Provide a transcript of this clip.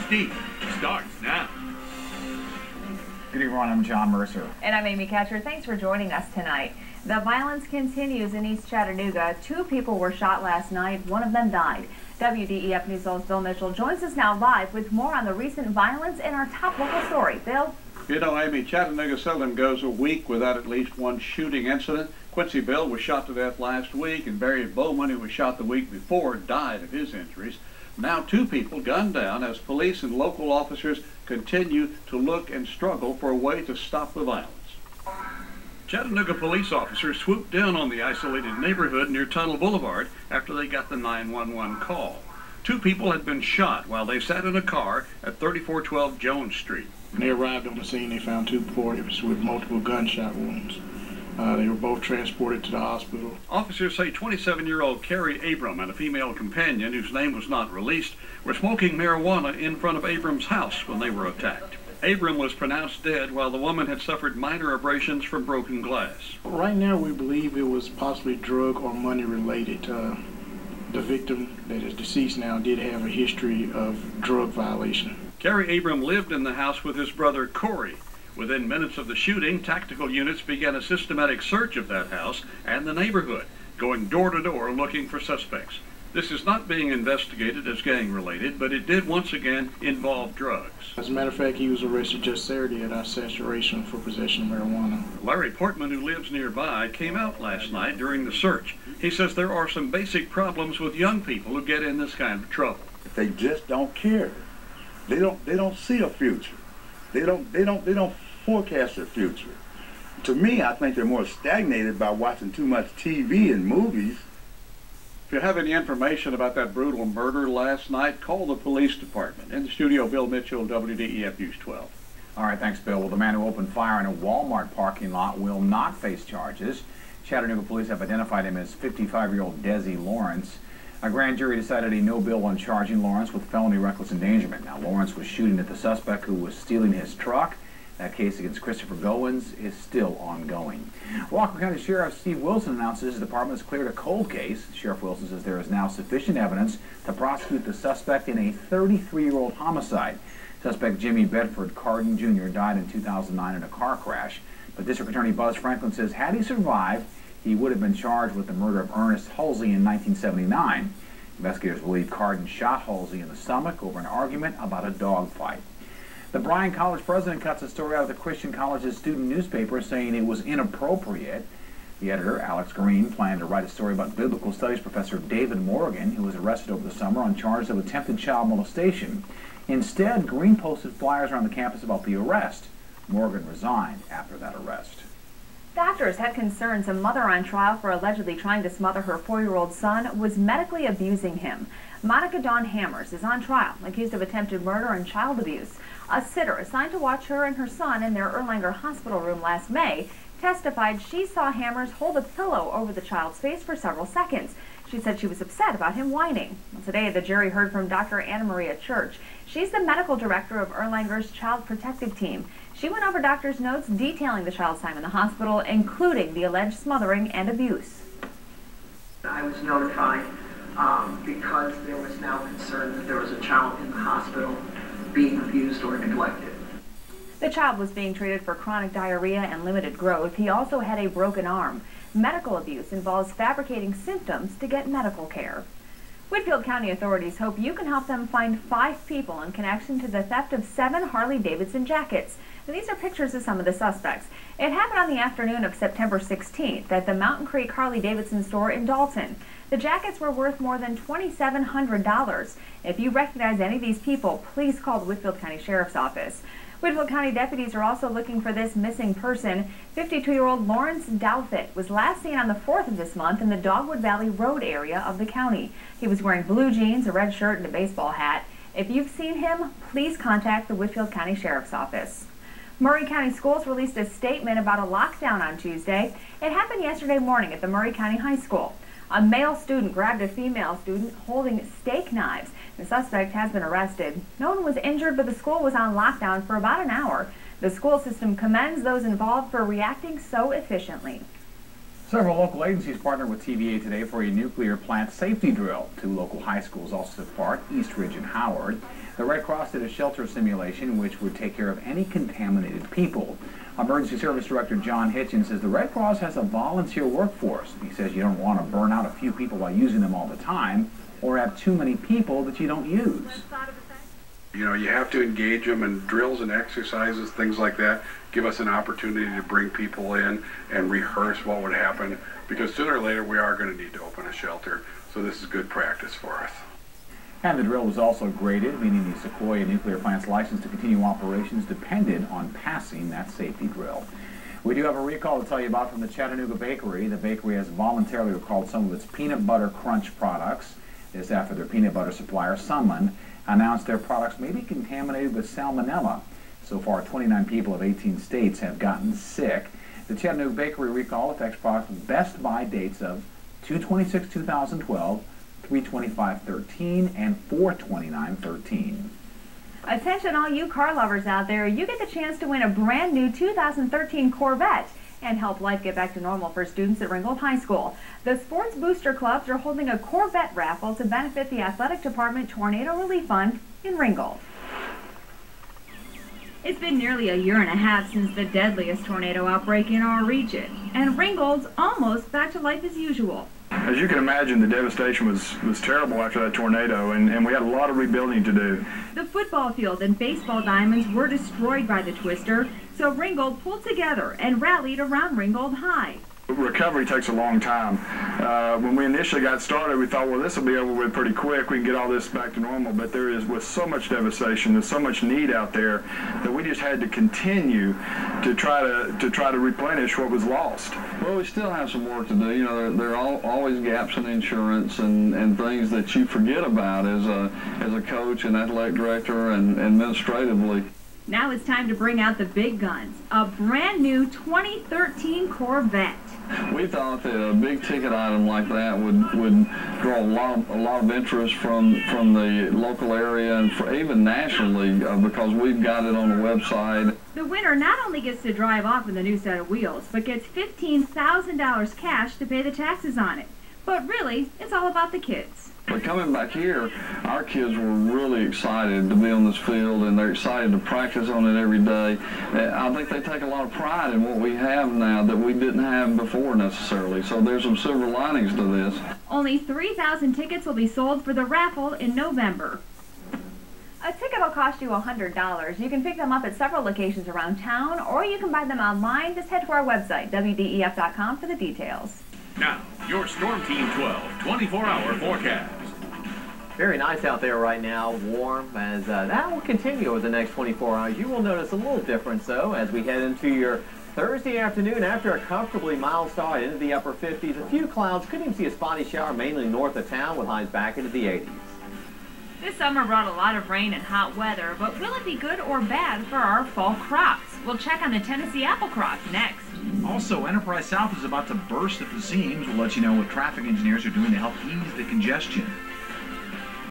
Steve starts now. Good evening, everyone. I'm John Mercer. And I'm Amy Catcher. Thanks for joining us tonight. The violence continues in East Chattanooga. 2 people were shot last night. One of them died. WDEF News Soul's Bill Mitchell joins us now live with more on the recent violence in our top local story. Bill? You know, Amy, Chattanooga seldom goes a week without at least one shooting incident. Quincy Bill was shot to death last week, and Barry Bowman, who was shot the week before, died of his injuries. Now 2 people gunned down as police and local officers continue to look and struggle for a way to stop the violence. Chattanooga police officers swooped down on the isolated neighborhood near Tunnel Boulevard after they got the 911 call. 2 people had been shot while they sat in a car at 3412 Jones Street. When they arrived on the scene, they found 2 boys with multiple gunshot wounds. They were both transported to the hospital. Officers say 27-year-old Carrie Abram and a female companion, whose name was not released, were smoking marijuana in front of Abram's house when they were attacked. Abram was pronounced dead while the woman had suffered minor abrasions from broken glass. Right now, we believe it was possibly drug or money related. The victim that is deceased now did have a history of drug violation. Carrie Abram lived in the house with his brother Corey. Within minutes of the shooting, tactical units began a systematic search of that house and the neighborhood, going door to door looking for suspects. This is not being investigated as gang-related, but it did once again involve drugs. As a matter of fact, he was arrested just Saturday at our saturation for possession of marijuana. Larry Portman, who lives nearby, came out last night during the search. He says there are some basic problems with young people who get in this kind of trouble. They just don't care. They don't see a future. They don't forecast their future. To me, I think they're more stagnated by watching too much TV and movies. If you have any information about that brutal murder last night, call the police department. In the studio, Bill Mitchell, WDEF News 12. All right, thanks, Bill. Well, the man who opened fire in a Walmart parking lot will not face charges. Chattanooga police have identified him as 55-year-old Desi Lawrence. A grand jury decided a no bill on charging Lawrence with felony reckless endangerment. Now, Lawrence was shooting at the suspect who was stealing his truck. That case against Christopher Goins is still ongoing. Walker County Sheriff Steve Wilson announces his department has cleared a cold case. Sheriff Wilson says there is now sufficient evidence to prosecute the suspect in a 33-year-old homicide. Suspect Jimmy Bedford Carden Jr. died in 2009 in a car crash. But District Attorney Buzz Franklin says had he survived, he would have been charged with the murder of Ernest Halsey in 1979. Investigators believe Carden shot Halsey in the stomach over an argument about a dog fight. The Bryan College president cuts a story out of the Christian College's student newspaper saying it was inappropriate. The editor, Alex Green, planned to write a story about biblical studies professor David Morgan, who was arrested over the summer on charges of attempted child molestation. Instead, Green posted flyers around the campus about the arrest. Morgan resigned after that arrest. Doctors had concerns a mother on trial for allegedly trying to smother her 4-year-old son was medically abusing him. Monica Dawn Hammers is on trial, accused of attempted murder and child abuse. A sitter assigned to watch her and her son in their Erlanger hospital room last May testified she saw Hammers hold a pillow over the child's face for several seconds. She said she was upset about him whining. Well, today, the jury heard from Dr. Anna Maria Church. She's the medical director of Erlanger's Child Protective Team. She went over doctors' notes detailing the child's time in the hospital, including the alleged smothering and abuse. I was notified because there was now concern that there was a child in the hospital being abused or neglected. The child was being treated for chronic diarrhea and limited growth. He also had a broken arm. Medical abuse involves fabricating symptoms to get medical care. Whitfield County authorities hope you can help them find 5 people in connection to the theft of 7 Harley-Davidson jackets. Now, these are pictures of some of the suspects. It happened on the afternoon of September 16th at the Mountain Creek Harley-Davidson store in Dalton. The jackets were worth more than $2,700. If you recognize any of these people, please call the Whitfield County Sheriff's Office. Whitfield County deputies are also looking for this missing person. 52-year-old Lawrence Douthit was last seen on the 4th of this month in the Dogwood Valley Road area of the county. He was wearing blue jeans, a red shirt, and a baseball hat. If you've seen him, please contact the Whitfield County Sheriff's Office. Maury County Schools released a statement about a lockdown on Tuesday. It happened yesterday morning at the Maury County High School. A male student grabbed a female student holding steak knives. The suspect has been arrested. No one was injured, but the school was on lockdown for about an hour. The school system commends those involved for reacting so efficiently. Several local agencies partnered with TVA today for a nuclear plant safety drill. 2 local high schools also took part, East Ridge and Howard. The Red Cross did a shelter simulation which would take care of any contaminated people. Emergency Service Director John Hitchens says the Red Cross has a volunteer workforce. He says you don't want to burn out a few people by using them all the time or have too many people that you don't use. You know, you have to engage them in drills and exercises, things like that. Give us an opportunity to bring people in and rehearse what would happen, because sooner or later we are going to need to open a shelter. So this is good practice for us. And the drill was also graded, meaning the Sequoia nuclear plant's license to continue operations depended on passing that safety drill. We do have a recall to tell you about from the Chattanooga bakery. The bakery has voluntarily recalled some of its peanut butter crunch products. This after their peanut butter supplier, Sunland, announced their products may be contaminated with salmonella. So far, 29 people of 18 states have gotten sick. The Chattanooga bakery recall affects products with best buy dates of 2/26/2012, 3/25/13, and 4/29/13. Attention all you car lovers out there, you get the chance to win a brand new 2013 Corvette and help life get back to normal for students at Ringgold High School. The Sports Booster Clubs are holding a Corvette raffle to benefit the Athletic Department Tornado Relief Fund in Ringgold. It's been nearly a year and a half since the deadliest tornado outbreak in our region, and Ringgold's almost back to life as usual. As you can imagine, the devastation was terrible after that tornado, and we had a lot of rebuilding to do. The football field and baseball diamonds were destroyed by the twister, so Ringgold pulled together and rallied around Ringgold High. Recovery takes a long time. When we initially got started, we thought, well, this will be over with pretty quick. We can get all this back to normal. But there is, with so much devastation, there's so much need out there that we just had to continue to try to replenish what was lost. Well, we still have some work to do. You know, there are always gaps in insurance and things that you forget about as a coach and athletic director and administratively. Now it's time to bring out the big guns, a brand new 2013 Corvette. We thought that a big ticket item like that would draw a lot of interest from the local area and even nationally because we've got it on the website. The winner not only gets to drive off in the new set of wheels, but gets $15,000 cash to pay the taxes on it. But really, it's all about the kids. But coming back here, our kids were really excited to be on this field, and they're excited to practice on it every day. I think they take a lot of pride in what we have now that we didn't have before necessarily. So there's some silver linings to this. Only 3,000 tickets will be sold for the raffle in November. A ticket will cost you $100. You can pick them up at several locations around town, or you can buy them online. Just head to our website, wdef.com, for the details. Now, your Storm Team 12 24-hour forecast. Very nice out there right now, warm, as that will continue over the next 24 hours. You will notice a little difference, though, as we head into your Thursday afternoon after a comfortably mild start into the upper 50s. A few clouds, could even see a spotty shower mainly north of town with highs back into the 80s. This summer brought a lot of rain and hot weather, but will it be good or bad for our fall crops? We'll check on the Tennessee apple crop next. Also, Enterprise South is about to burst at the seams. We'll let you know what traffic engineers are doing to help ease the congestion.